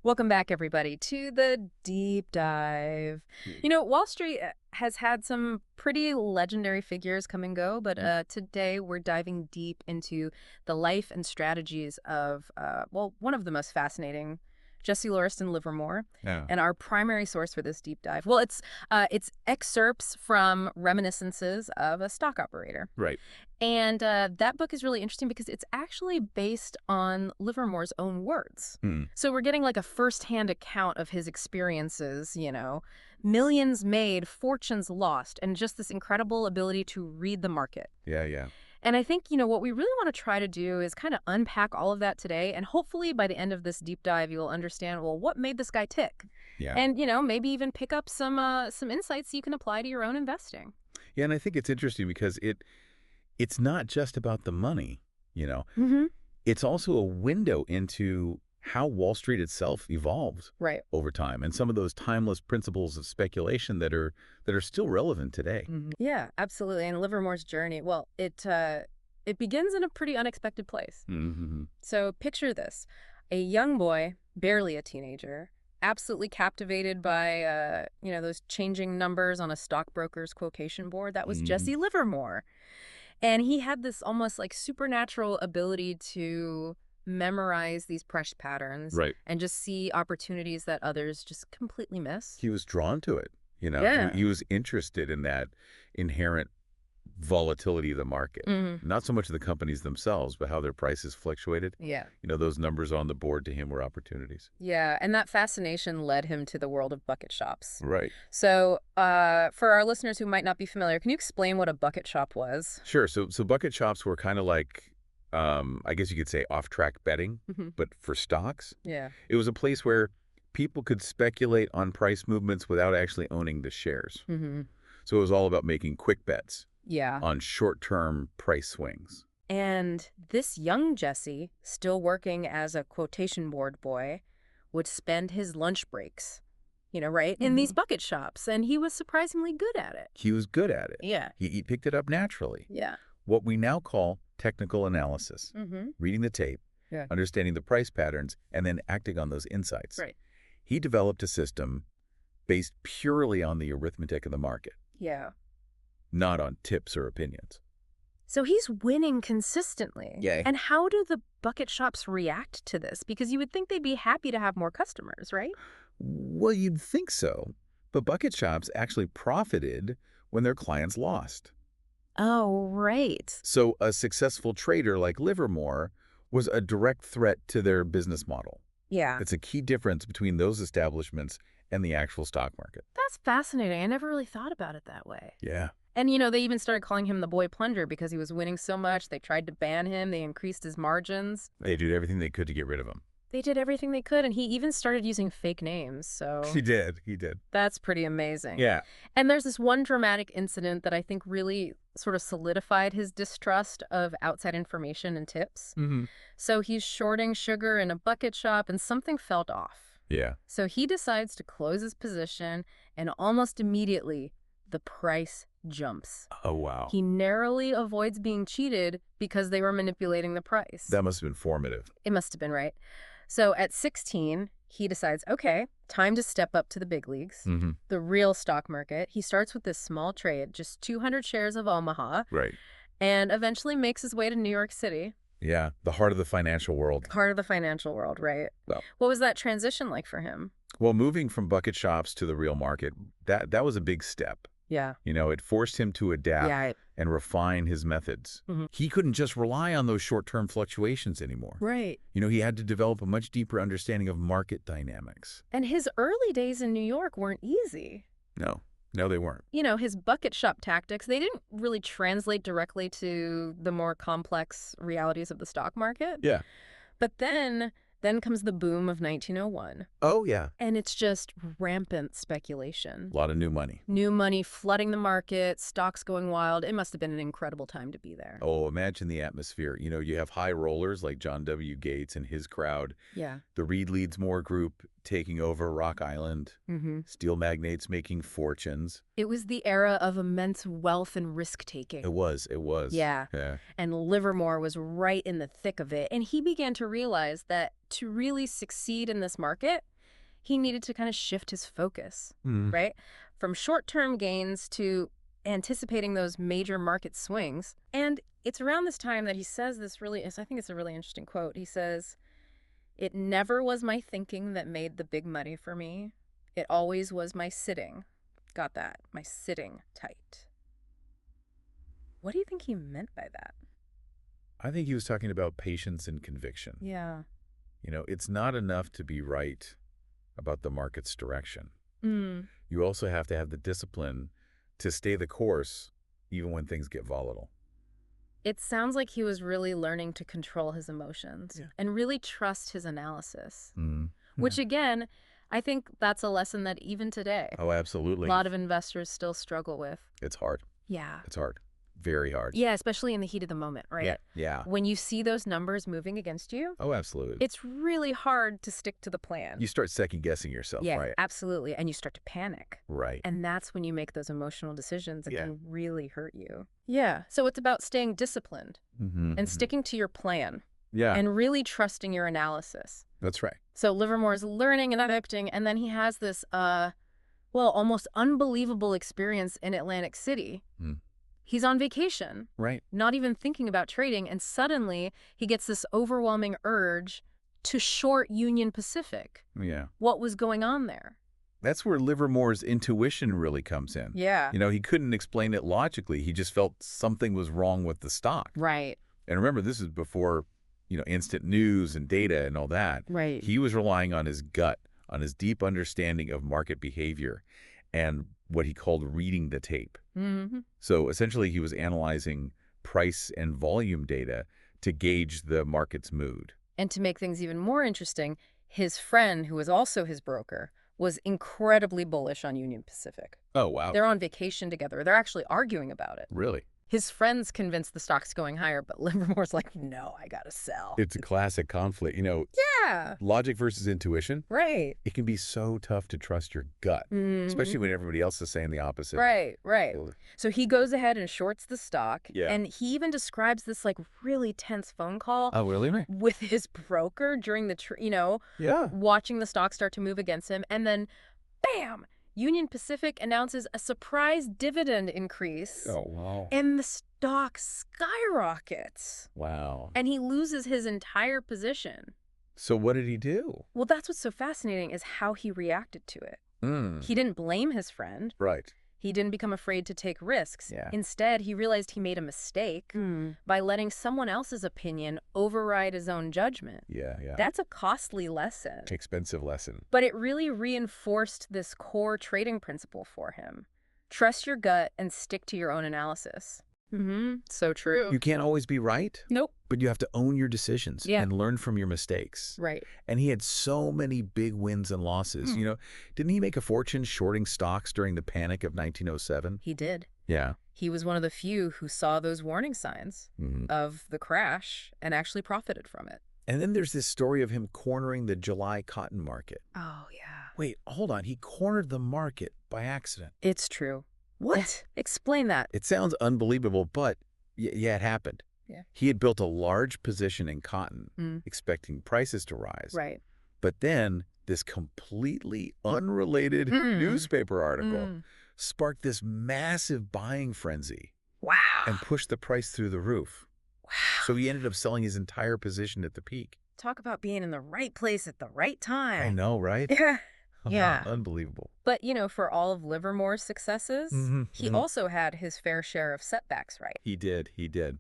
Welcome back, everybody, to the deep dive. Mm, Wall Street has had some pretty legendary figures come and go, but mm, today we're diving deep into the life and strategies of, well, one of the most fascinating, Jesse Livermore. yeah. And our primary source for this deep dive, well, it's excerpts from Reminiscences of a Stock Operator. Right. And that book is really interesting because it's actually based on Livermore's own words. Hmm. So we're getting like a firsthand account of his experiences, millions made, fortunes lost, and just this incredible ability to read the market. Yeah, yeah. And I think, what we really want to try to do is kind of unpack all of that today. And hopefully by the end of this deep dive, you'll understand, well, what made this guy tick? Yeah. And, maybe even pick up some insights you can apply to your own investing. Yeah, and I think it's interesting because it's not just about the money, you know. Mm-hmm. It's also a window into how Wall Street itself evolved Right. over time and some of those timeless principles of speculation that are still relevant today. Yeah, absolutely. And Livermore's journey, well, it begins in a pretty unexpected place. Mm-hmm. So picture this: a young boy, barely a teenager, absolutely captivated by those changing numbers on a stockbroker's quotation board. That was Hmm. Jesse Livermore, and he had this almost like supernatural ability to memorize these price patterns Right. and just see opportunities that others just completely miss. He was drawn to it, you know. He, Yeah. he was interested in that inherent volatility of the market. Hmm. Not so much the companies themselves, but how their prices fluctuated. Yeah. Those numbers on the board to him were opportunities. Yeah, and that fascination led him to the world of bucket shops. Right. So, for our listeners who might not be familiar, can you explain what a bucket shop was? Sure. So bucket shops were kind of like, I guess you could say off-track betting, Hmm. but for stocks. Yeah. It was a place where people could speculate on price movements without actually owning the shares. Hmm. So it was all about making quick bets Yeah. on short-term price swings. And this young Jesse, still working as a quotation board boy, would spend his lunch breaks, right, in these Mhm. bucket shops, and he was surprisingly good at it. He was good at it. Yeah. He picked it up naturally. Yeah. What we now call technical analysis, Hmm. reading the tape, Yeah. understanding the price patterns, and then acting on those insights. Right. He developed a system based purely on the arithmetic of the market, Yeah. not on tips or opinions. So he's winning consistently. Yay. And how do the bucket shops react to this? Because you would think they'd be happy to have more customers, right? Well, you'd think so, but bucket shops actually profited when their clients lost. Oh, right. So a successful trader like Livermore was a direct threat to their business model. Yeah. It's a key difference between those establishments and the actual stock market. That's fascinating. I never really thought about it that way. Yeah. And, they even started calling him the boy plunger because he was winning so much. They tried to ban him. They increased his margins. They did everything they could to get rid of him. They did everything they could. And he even started using fake names. So He did. He did. that's pretty amazing. Yeah. And there's this one dramatic incident that I think really sort of solidified his distrust of outside information and tips. Mm-hmm. So he's shorting sugar in a bucket shop and something felt off. Yeah. So he decides to close his position and almost immediately the price jumps. Oh, wow. He narrowly avoids being cheated because they were manipulating the price. That must have been formative. It must have been, right? So at 16, he decides, okay, time to step up to the big leagues, Mm-hmm. the real stock market. He starts with this small trade, just 200 shares of Omaha, Right. and eventually makes his way to New York City, Yeah. The heart of the financial world. part of the financial world, right? Well, What was that transition like for him? well, moving from bucket shops to the real market, that was a big step. Yeah. It forced him to adapt Yeah. and refine his methods. Mhm. He couldn't just rely on those short-term fluctuations anymore. Right. He had to develop a much deeper understanding of market dynamics. And his early days in New York weren't easy. No, they weren't. His bucket shop tactics, they didn't really translate directly to the more complex realities of the stock market. Yeah. But then comes the boom of 1901, Oh, yeah. and it's just rampant speculation. A lot of new money. New money flooding the market, stocks going wild. It must have been an incredible time to be there. Oh, imagine the atmosphere. You have high rollers like John W. Gates and his crowd, Yeah. the Reed Leadsmore Group taking over Rock Island, Mm-hmm. steel magnates making fortunes. It was the era of immense wealth and risk-taking. It was. Yeah. Yeah. And Livermore was right in the thick of it. And he began to realize that to really succeed in this market, he needed to kind of shift his focus, Mm. right? From short-term gains to anticipating those major market swings. And it's around this time that he says this really, I think it's a really interesting quote. He says, "It never was my thinking that made the big money for me. It always was my sitting." Got that? My sitting tight. What do you think he meant by that? I think he was talking about patience and conviction. Yeah. It's not enough to be right about the market's direction. Mm. You also have to have the discipline to stay the course even when things get volatile. It sounds like he was really learning to control his emotions Yeah. and really trust his analysis, Mm. which again, I think that's a lesson that even today, Oh, a absolutely. lot of investors still struggle with. It's hard. Yeah. It's hard. Very hard. Yeah, especially in the heat of the moment, right? Yeah. Yeah. When you see those numbers moving against you, Oh, absolutely. it's really hard to stick to the plan. You start second-guessing yourself, Yeah, right? absolutely. And you start to panic. Right. And that's when you make those emotional decisions that Yeah. can really hurt you. Yeah. So it's about staying disciplined and sticking to your plan Yeah, and really trusting your analysis. that's right. So Livermore's learning and adapting, and then he has this, almost unbelievable experience in Atlantic City. Mm. He's on vacation, Right. not even thinking about trading, and suddenly he gets this overwhelming urge to short Union Pacific. Yeah. What was going on there? That's where Livermore's intuition really comes in. Yeah. He couldn't explain it logically. He just felt something was wrong with the stock. Right. And remember, this is before, instant news and data and all that. Right. He was relying on his gut, on his deep understanding of market behavior and what he called reading the tape. Mm-hmm. So essentially, he was analyzing price and volume data to gauge the market's mood. And to make things even more interesting, his friend, who was also his broker, was incredibly bullish on Union Pacific. Oh, wow. They're on vacation together. They're actually arguing about it. Really? His friends convinced the stock's going higher, but Livermore's like, no, I gotta sell. It's a classic conflict. Yeah. Logic versus intuition. Right. It can be so tough to trust your gut, especially when everybody else is saying the opposite. Right. Well, So he goes ahead and shorts the stock. Yeah. And he even describes this really tense phone call Oh, really? with his broker during the, Yeah. watching the stock start to move against him. And then, bam, Union Pacific announces a surprise dividend increase. Oh, wow. And the stock skyrockets. Wow. And he loses his entire position. So what did he do? Well, that's what's so fascinating is how he reacted to it. He didn't blame his friend. Right. He didn't become afraid to take risks. Yeah. Instead, he realized he made a mistake by letting someone else's opinion override his own judgment. Yeah, yeah. That's a costly lesson. Expensive lesson. But it really reinforced this core trading principle for him. Trust your gut and stick to your own analysis. So true. You can't always be right, Nope. but you have to own your decisions Yeah. and learn from your mistakes. Right. And he had so many big wins and losses. Didn't he make a fortune shorting stocks during the panic of 1907? He did. Yeah. He was one of the few who saw those warning signs Mhm. of the crash and actually profited from it. And then there's this story of him cornering the July cotton market. Oh, yeah. Wait, hold on. He cornered the market by accident. It's true. What? Explain that. It sounds unbelievable, but yeah, it happened. Yeah. He had built a large position in cotton, expecting prices to rise. Right. But then this completely unrelated newspaper article sparked this massive buying frenzy Wow. and pushed the price through the roof. Wow. So he ended up selling his entire position at the peak. Talk about being in the right place at the right time. I know, right? Yeah. Yeah. Unbelievable. But, for all of Livermore's successes, he mhm. also had his fair share of setbacks, right? He did.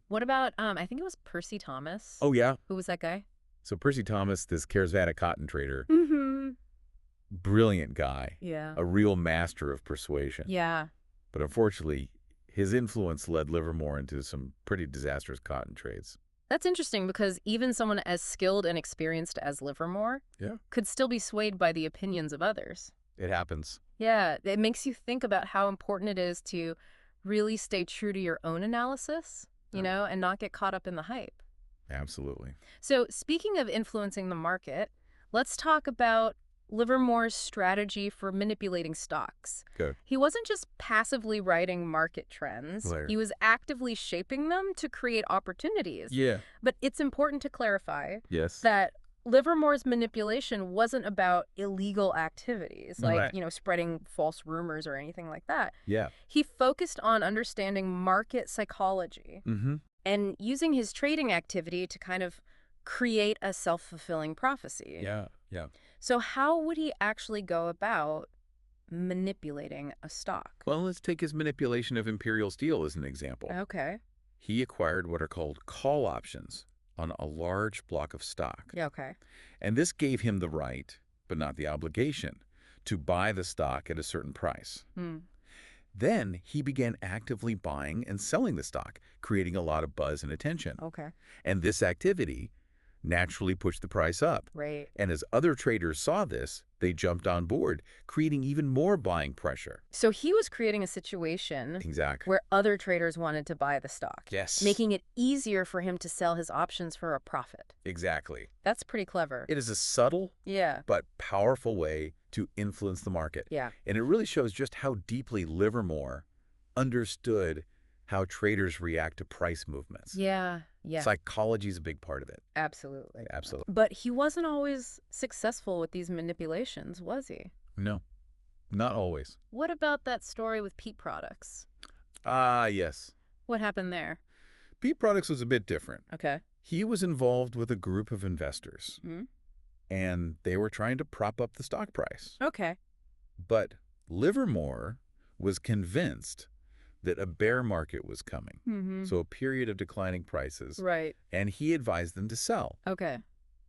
What about, I think it was Percy Thomas? Oh, yeah. Who was that guy? So Percy Thomas, this charismatic cotton trader, Mm-hmm. brilliant guy, Yeah. a real master of persuasion. Yeah. But unfortunately, his influence led Livermore into some pretty disastrous cotton trades. That's interesting because even someone as skilled and experienced as Livermore could still be swayed by the opinions of others. It happens. Yeah, it makes you think about how important it is to really stay true to your own analysis, and not get caught up in the hype. Absolutely. So speaking of influencing the market, let's talk about Livermore's strategy for manipulating stocks. Good. He wasn't just passively writing market trends. Clear. He was actively shaping them to create opportunities. Yeah. But it's important to clarify Yes. that Livermore's manipulation wasn't about illegal activities, like, Right. spreading false rumors or anything like that. Yeah. He focused on understanding market psychology Mm-hmm. and using his trading activity to kind of create a self-fulfilling prophecy. Yeah. Yeah. So how would he actually go about manipulating a stock? Well, let's take his manipulation of Imperial Steel as an example. Okay. He acquired what are called call options on a large block of stock. Yeah, okay. And this gave him the right, but not the obligation, to buy the stock at a certain price. Hmm. Then he began actively buying and selling the stock, creating a lot of buzz and attention. Okay. And this activity naturally pushed the price up. Right. And as other traders saw this, they jumped on board, creating even more buying pressure. So he was creating a situation Exactly. where other traders wanted to buy the stock. Yes. Making it easier for him to sell his options for a profit. Exactly. That's pretty clever. It is a subtle Yeah. but powerful way to influence the market. Yeah. And it really shows just how deeply Livermore understood how traders react to price movements. Yeah. Yeah. Psychology is a big part of it. Absolutely. Absolutely. But he wasn't always successful with these manipulations, was he? No, not always. What about that story with Peat Products? Ah, yes. What happened there? Peat Products was a bit different. Okay. He was involved with a group of investors, Hmm. and they were trying to prop up the stock price. Okay. But Livermore was convinced that a bear market was coming, Mm-hmm. so a period of declining prices, Right. and he advised them to sell. Okay.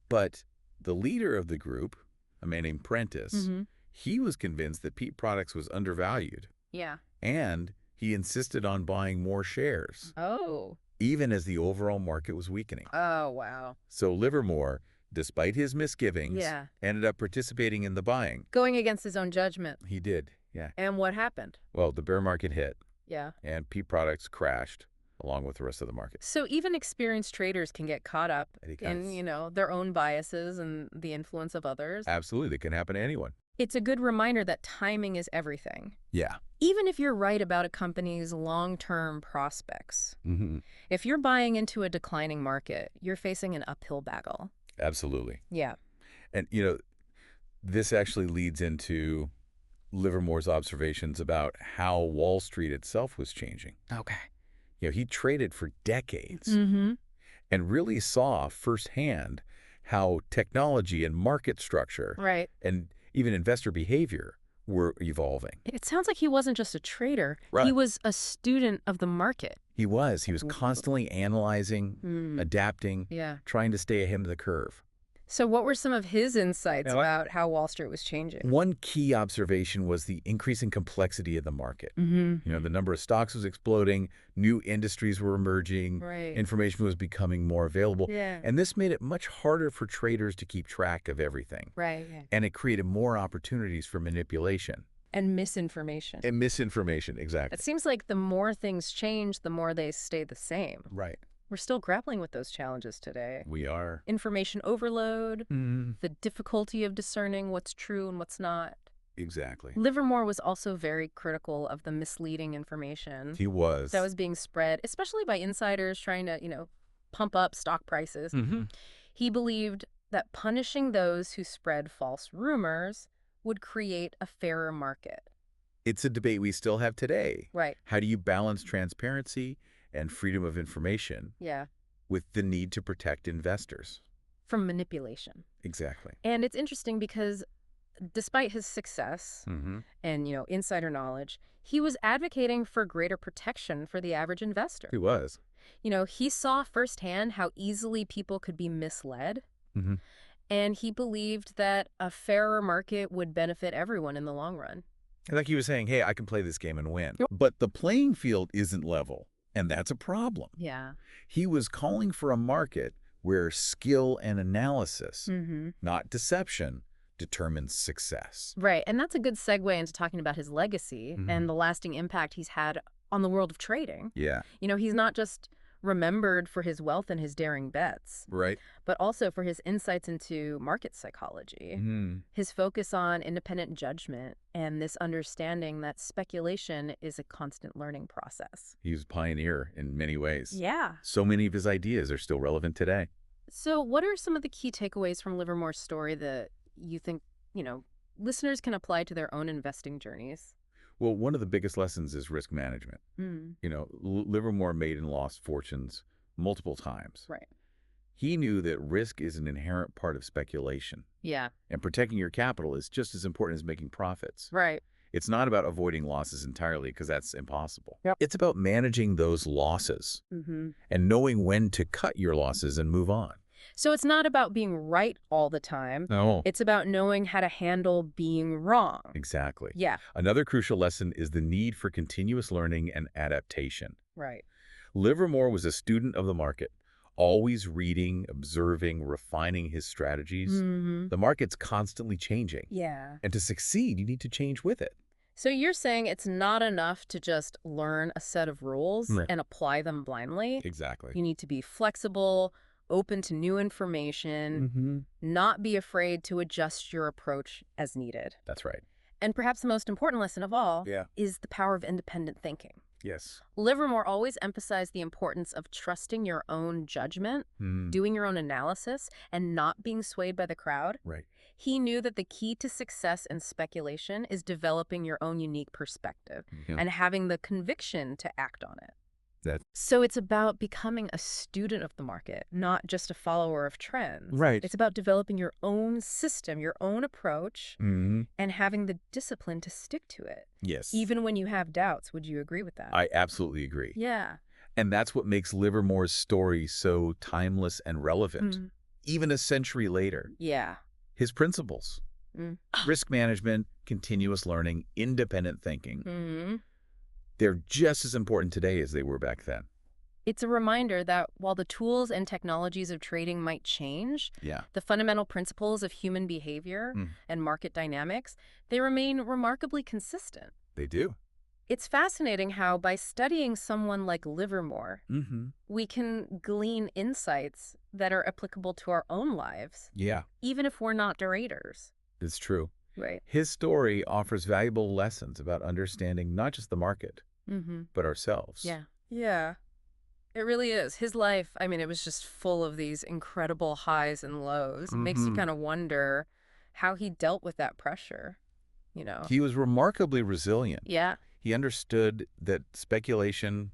But the leader of the group, a man named Prentice, Mm-hmm. he was convinced that Peat Products was undervalued, Yeah. and he insisted on buying more shares, Oh. even as the overall market was weakening. Oh, wow. So Livermore, despite his misgivings, Yeah. ended up participating in the buying. Going against his own judgment. He did, yeah. And what happened? Well, the bear market hit, Yeah. and Peat Products crashed along with the rest of the market. So even experienced traders can get caught up Because in, their own biases and the influence of others. absolutely, it can happen to anyone. It's a good reminder that timing is everything. Yeah. Even if you're right about a company's long-term prospects, Mm-hmm. if you're buying into a declining market, you're facing an uphill battle. Absolutely. Yeah. And, this actually leads into Livermore's observations about how Wall Street itself was changing. Okay. He traded for decades Mm-hmm. and really saw firsthand how technology and market structure Right. and even investor behavior were evolving. It sounds like he wasn't just a trader. Right. He was a student of the market. He was constantly analyzing, Mm. adapting, Yeah. trying to stay ahead of the curve. So what were some of his insights Yeah, what- about how Wall Street was changing? One key observation was the increasing complexity of the market. Mm-hmm. The number of stocks was exploding, new industries were emerging, Right. information was becoming more available, Yeah. and this made it much harder for traders to keep track of everything. Right. Yeah. And it created more opportunities for manipulation. And misinformation. And misinformation, exactly. It seems like the more things change, the more they stay the same. Right. We're still grappling with those challenges today. We are. Information overload, Mm, the difficulty of discerning what's true and what's not. exactly. Livermore was also very critical of the misleading information He was. that was being spread, especially by insiders trying to, pump up stock prices. Mhm. He believed that punishing those who spread false rumors would create a fairer market. It's a debate we still have today. Right. How do you balance transparency and freedom of information Yeah. with the need to protect investors? From manipulation. Exactly. And it's interesting because despite his success Mm-hmm. and, insider knowledge, he was advocating for greater protection for the average investor. He was. He saw firsthand how easily people could be misled, Mm-hmm. and he believed that a fairer market would benefit everyone in the long run. Like he was saying, hey, I can play this game and win. Yep. But the playing field isn't level, and that's a problem. Yeah. He was calling for a market where skill and analysis, Mm-hmm. not deception, determines success. Right. And that's a good segue into talking about his legacy Mhm. and the lasting impact he's had on the world of trading. Yeah. He's not just remembered for his wealth and his daring bets, Right? but also for his insights into market psychology, Mm. his focus on independent judgment, and this understanding that speculation is a constant learning process. He was a pioneer in many ways. Yeah. So many of his ideas are still relevant today. So, what are some of the key takeaways from Livermore's story that you think, you know, listeners can apply to their own investing journeys? Well, one of the biggest lessons is risk management. Mm, Livermore made and lost fortunes multiple times. right. He knew that risk is an inherent part of speculation, Yeah. and protecting your capital is just as important as making profits. Right. It's not about avoiding losses entirely because that's impossible. Yep. It's about managing those losses Mm-hmm. and knowing when to cut your losses and move on. So it's not about being right all the time. No. It's about knowing how to handle being wrong. Exactly. Yeah. Another crucial lesson is the need for continuous learning and adaptation. Right. Livermore was a student of the market, always reading, observing, refining his strategies. Mm-hmm. The market's constantly changing, Yeah. and to succeed, you need to change with it. So you're saying it's not enough to just learn a set of rules Right. and apply them blindly. Exactly. You need to be flexible, open to new information, Mm-hmm. not be afraid to adjust your approach as needed. That's right. And perhaps the most important lesson of all Yeah. is the power of independent thinking. Yes. Livermore always emphasized the importance of trusting your own judgment, doing your own analysis, and not being swayed by the crowd. Right. He knew that the key to success in speculation is developing your own unique perspective Yeah. and having the conviction to act on it. That- So it's about becoming a student of the market, not just a follower of trends. Right. It's about developing your own system, your own approach, Mm-hmm. and having the discipline to stick to it. Yes. Even when you have doubts. Would you agree with that? I absolutely agree. Yeah. And that's what makes Livermore's story so timeless and relevant, Mm. even a century later. Yeah. His principles, Mm. risk management, continuous learning, independent thinking, Hmm. they're just as important today as they were back then. It's a reminder that while the tools and technologies of trading might change, Yeah. the fundamental principles of human behavior and market dynamics, they remain remarkably consistent. They do. It's fascinating how by studying someone like Livermore, Mm-hmm. we can glean insights that are applicable to our own lives, Yeah, even if we're not traders. it's true. Right. His story offers valuable lessons about understanding not just the market, Mm-hmm. but ourselves. Yeah. Yeah. It really is. His life, I mean, it was just full of these incredible highs and lows. It makes you Mhm. kind of wonder how he dealt with that pressure, you know? He was remarkably resilient. Yeah. He understood that speculation,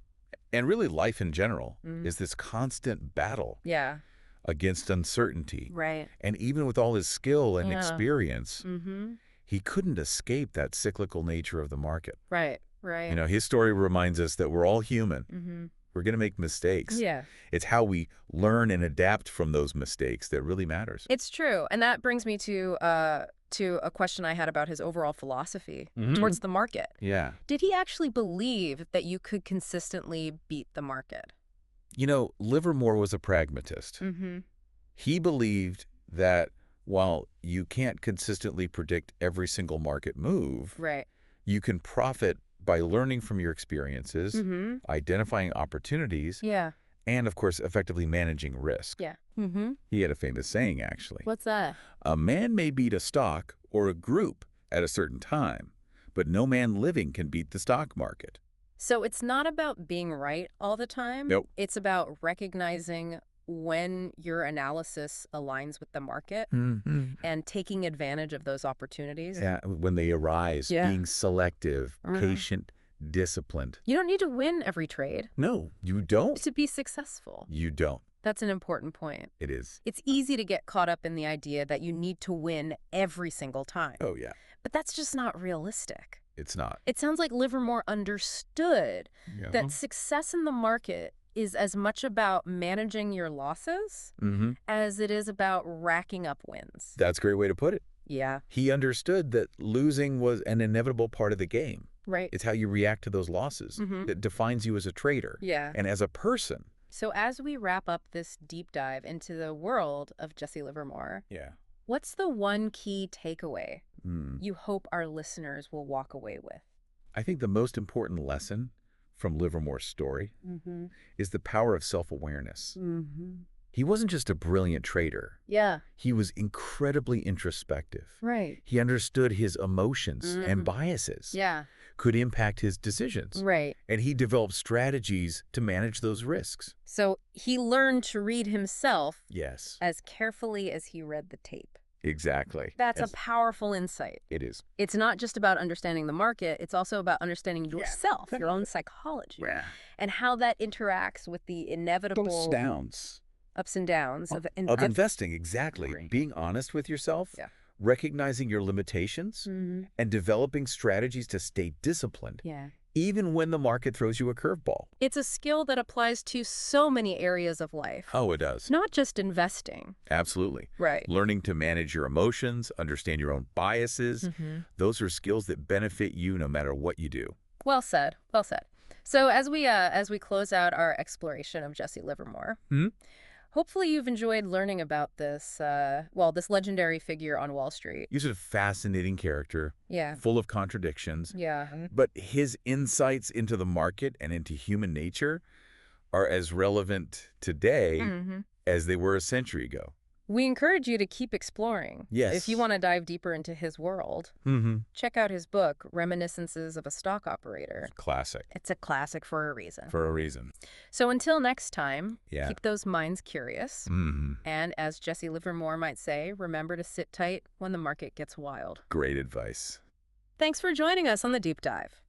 and really life in general, Mm. is this constant battle Yeah. against uncertainty. Right. And even with all his skill and Yeah. experience, Mm-hmm. he couldn't escape that cyclical nature of the market. Right. Right. His story reminds us that we're all human. Mm-hmm. We're going to make mistakes. Yeah. It's how we learn and adapt from those mistakes that really matters. It's true. And that brings me to a question I had about his overall philosophy Mhm. towards the market. Yeah. Did he actually believe that you could consistently beat the market? Livermore was a pragmatist. Mm-hmm. He believed that while you can't consistently predict every single market move, Right. you can profit by learning from your experiences, Mm-hmm. identifying opportunities, Yeah. and, of course, effectively managing risk. Yeah. Mm-hmm. He had a famous saying, actually. What's that? A man may beat a stock or a group at a certain time, but no man living can beat the stock market. So it's not about being right all the time. Nope. It's about recognizing when your analysis aligns with the market Mm-hmm. and taking advantage of those opportunities. Yeah, when they arise, Yeah. being selective, Mhm. patient, disciplined. You don't need to win every trade No, you don't. to be successful. You don't. That's an important point. It is. It's easy to get caught up in the idea that you need to win every single time. Oh, yeah. But that's just not realistic. It's not. It sounds like Livermore understood Yeah. that success in the market is as much about managing your losses Mm-hmm. as it is about racking up wins. That's a great way to put it. Yeah, He understood that losing was an inevitable part of the game. right. It's how you react to those losses Mhm. that defines you as a trader Yeah. and as a person. So as we wrap up this deep dive into the world of Jesse Livermore, Yeah. what's the one key takeaway Mm. you hope our listeners will walk away with? I think the most important lesson from Livermore's story Mm-hmm. is the power of self-awareness. Mm-hmm. He wasn't just a brilliant trader. Yeah. He was incredibly introspective. Right. He understood his emotions and Mm. biases Yeah. could impact his decisions. Right. And he developed strategies to manage those risks. So he learned to read himself Yes, as carefully as he read the tape. exactly. That's a Yes, powerful insight. it is. It's not just about understanding the market, it's also about understanding yourself, your own Yeah. psychology, and how that interacts with the inevitable Downs. ups and downs of Of investing, exactly. Right. Being honest with yourself, Yeah. recognizing your limitations, and developing strategies to stay disciplined, Yeah. even when the market throws you a curveball. It's a skill that applies to so many areas of life, Oh, it does. not just investing. Absolutely. Right. Learning to manage your emotions, understand your own biases, Mm-hmm. those are skills that benefit you no matter what you do. Well said. Well said. So as we close out our exploration of Jesse Livermore, Hmm? hopefully you've enjoyed learning about this, this legendary figure on Wall Street. He's a fascinating character, Yeah. full of contradictions, Yeah. but his insights into the market and into human nature are as relevant today Mm-hmm. as they were a century ago. We encourage you to keep exploring. Yes. If you want to dive deeper into his world, check out his book, Reminiscences of a Stock Operator. Classic. It's a classic for a reason. For a reason. So until next time, Yeah. keep those minds curious. And as Jesse Livermore might say, remember to sit tight when the market gets wild. Great advice. Thanks for joining us on The Deep Dive.